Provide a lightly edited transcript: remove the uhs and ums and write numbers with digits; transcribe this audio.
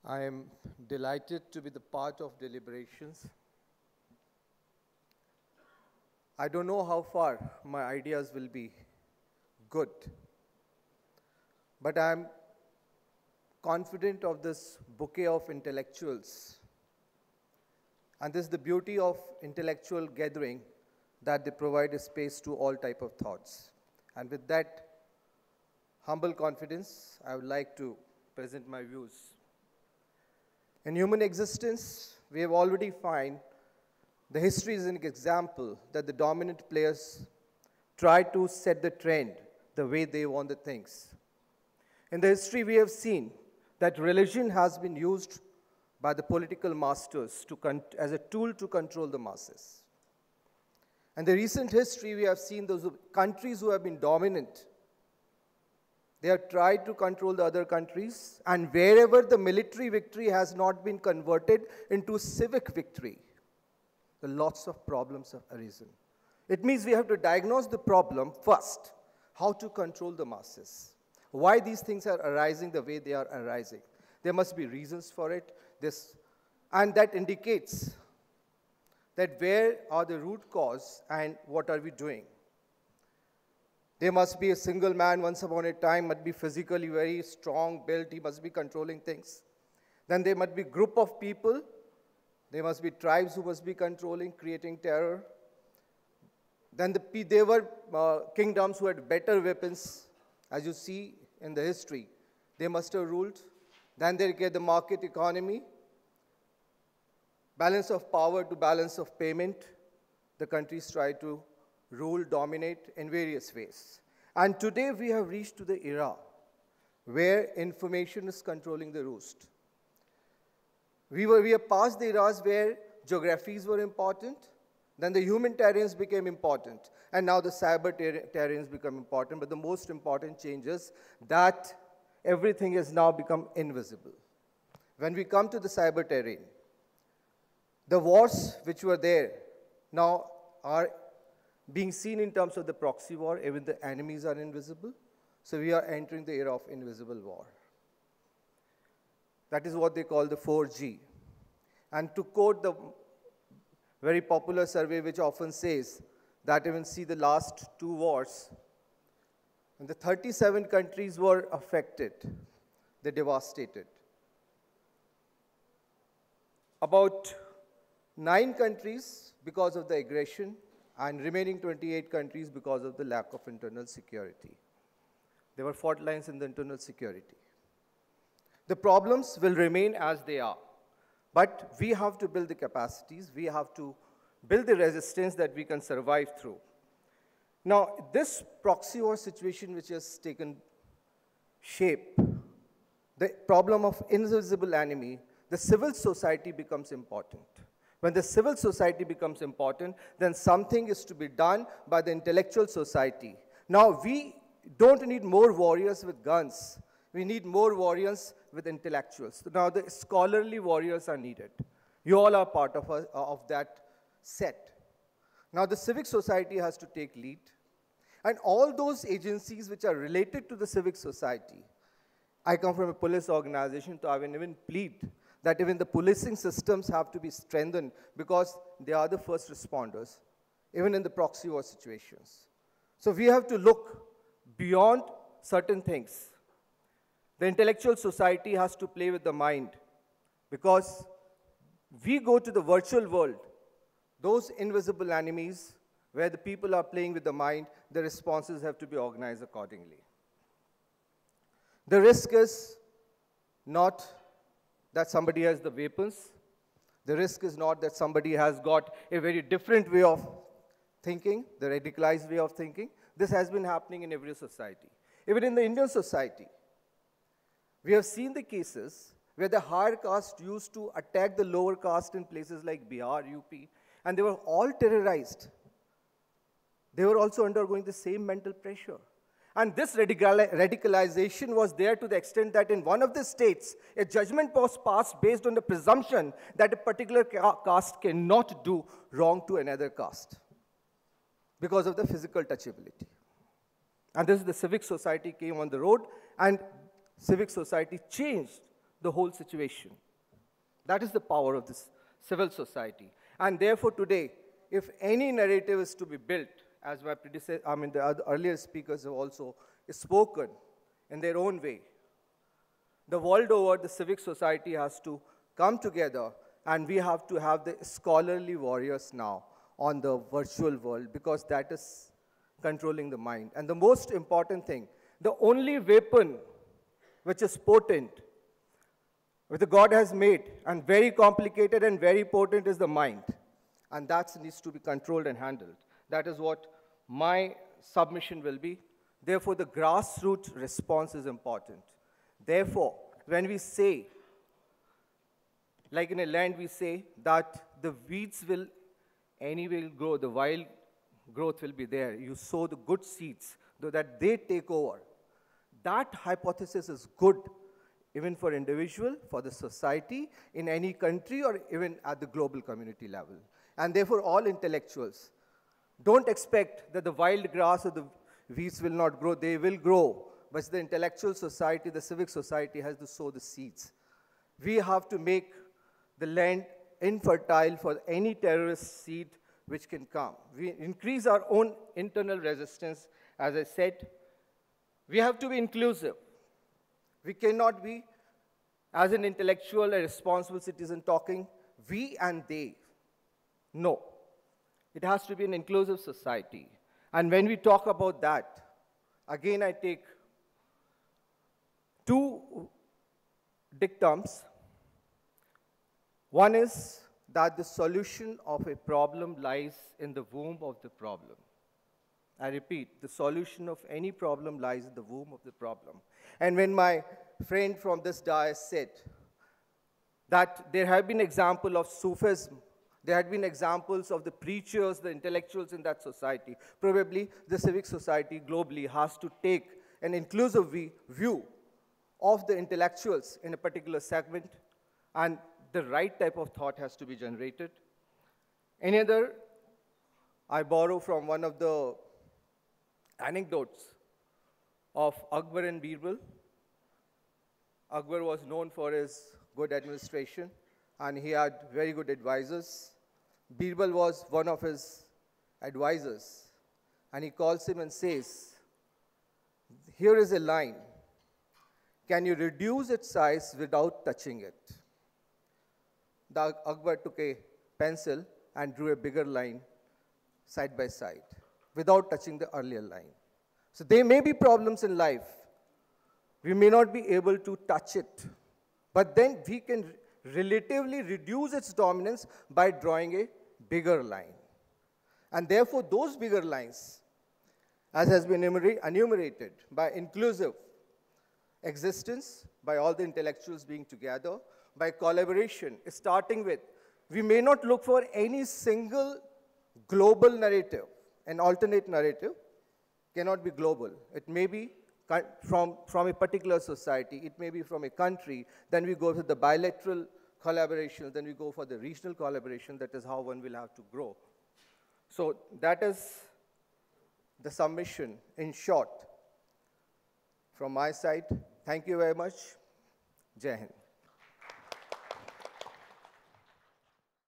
I am delighted to be the part of deliberations. I don't know how far my ideas will be good, but I'm confident of this bouquet of intellectuals. And this is the beauty of intellectual gathering, that they provide a space to all type of thoughts. And with that humble confidence, I would like to present my views. In human existence, we have already found the history is an example that the dominant players try to set the trend the way they want the things. In the history, we have seen that religion has been used by the political masters as a tool to control the masses. In the recent history, we have seen those countries who have been dominant. They have tried to control the other countries, and wherever the military victory has not been converted into civic victory, lots of problems have arisen. It means we have to diagnose the problem first, how to control the masses, why these things are arising the way they are arising. There must be reasons for it, and that indicates that where are the root cause and what are we doing. There must be a single man once upon a time, must be physically very strong built, he must be controlling things. Then there must be a group of people, there must be tribes who must be controlling, creating terror. Then there were kingdoms who had better weapons, as you see in the history. They must have ruled. Then there came the market economy, balance of power to balance of payment. The countries try to rule, dominate in various ways. And today we have reached to the era where information is controlling the roost. We have passed the eras where geographies were important, then the human terrains became important, and now the cyber terrains become important. But the most important change is that everything has now become invisible. When we come to the cyber terrain, the wars which were there now are being seen in terms of the proxy war. Even the enemies are invisible. So we are entering the era of invisible war. That is what they call the 4G. And to quote the very popular survey which often says that even see the last two wars, and the 37 countries were affected, they devastated. About 9 countries because of the aggression, and remaining 28 countries because of the lack of internal security. There were fault lines in the internal security. The problems will remain as they are, but we have to build the capacities, we have to build the resistance that we can survive through. Now, this proxy war situation which has taken shape, the problem of invisible enemy, the civil society becomes important. When the civil society becomes important, then something is to be done by the intellectual society. Now, we don't need more warriors with guns. We need more warriors with intellectuals. Now, the scholarly warriors are needed. You all are part of that set. Now, the civic society has to take lead. And all those agencies which are related to the civic society, I come from a police organization, so I will even plead that even the policing systems have to be strengthened because they are the first responders, even in the proxy war situations. So we have to look beyond certain things. The intellectual society has to play with the mind because we go to the virtual world, those invisible enemies where the people are playing with the mind, the responses have to be organized accordingly. The risk is not that somebody has the weapons. The risk is not that somebody has got a very different way of thinking, the radicalized way of thinking. This has been happening in every society. Even in the Indian society, we have seen the cases where the higher caste used to attack the lower caste in places like Bihar, UP, and they were all terrorized. They were also undergoing the same mental pressure. And this radicalization was there to the extent that in one of the states, a judgment was passed based on the presumption that a particular caste cannot do wrong to another caste because of the physical touchability. And this is the civic society came on the road, and civic society changed the whole situation. That is the power of this civil society. And therefore today, if any narrative is to be built, as my predecessor, the earlier speakers have also spoken in their own way, the world over, the civic society has to come together, and we have to have the scholarly warriors now on the virtual world, because that is controlling the mind. And the most important thing, the only weapon which is potent, which the God has made, and very complicated and very potent, is the mind. And that needs to be controlled and handled. That is what my submission will be. Therefore, the grassroots response is important. Therefore, when we say, like in a land we say, that the weeds will anyway grow, the wild growth will be there. You sow the good seeds, so that they take over. That hypothesis is good, even for individual, for the society, in any country, or even at the global community level. And therefore, all intellectuals, don't expect that the wild grass or the weeds will not grow. They will grow. But the intellectual society, the civic society, has to sow the seeds. We have to make the land infertile for any terrorist seed which can come. We increase our own internal resistance. As I said, we have to be inclusive. We cannot be, as an intellectual, a responsible citizen, talking we and they. No. It has to be an inclusive society. And when we talk about that, again I take two dictums. One is that the solution of a problem lies in the womb of the problem. I repeat, the solution of any problem lies in the womb of the problem. And when my friend from this dais said that there have been examples of Sufism, there had been examples of the preachers, the intellectuals in that society, probably the civic society globally has to take an inclusive view of the intellectuals in a particular segment, and the right type of thought has to be generated. Another, I borrow from one of the anecdotes of Akbar and Birbal. Akbar was known for his good administration, and he had very good advisors. Birbal was one of his advisors, and he calls him and says, here is a line. Can you reduce its size without touching it? Akbar took a pencil and drew a bigger line side by side without touching the earlier line. So there may be problems in life. We may not be able to touch it, but then we can relatively reduce its dominance by drawing a bigger line. And therefore, those bigger lines, as has been enumerated, by inclusive existence, by all the intellectuals being together, by collaboration, starting with, we may not look for any single global narrative. An alternate narrative cannot be global. It may be from a particular society, it may be from a country, then we go to the bilateral collaboration, then we go for the regional collaboration. That is how one will have to grow. So that is the submission in short from my side. Thank you very much. Jai Hind.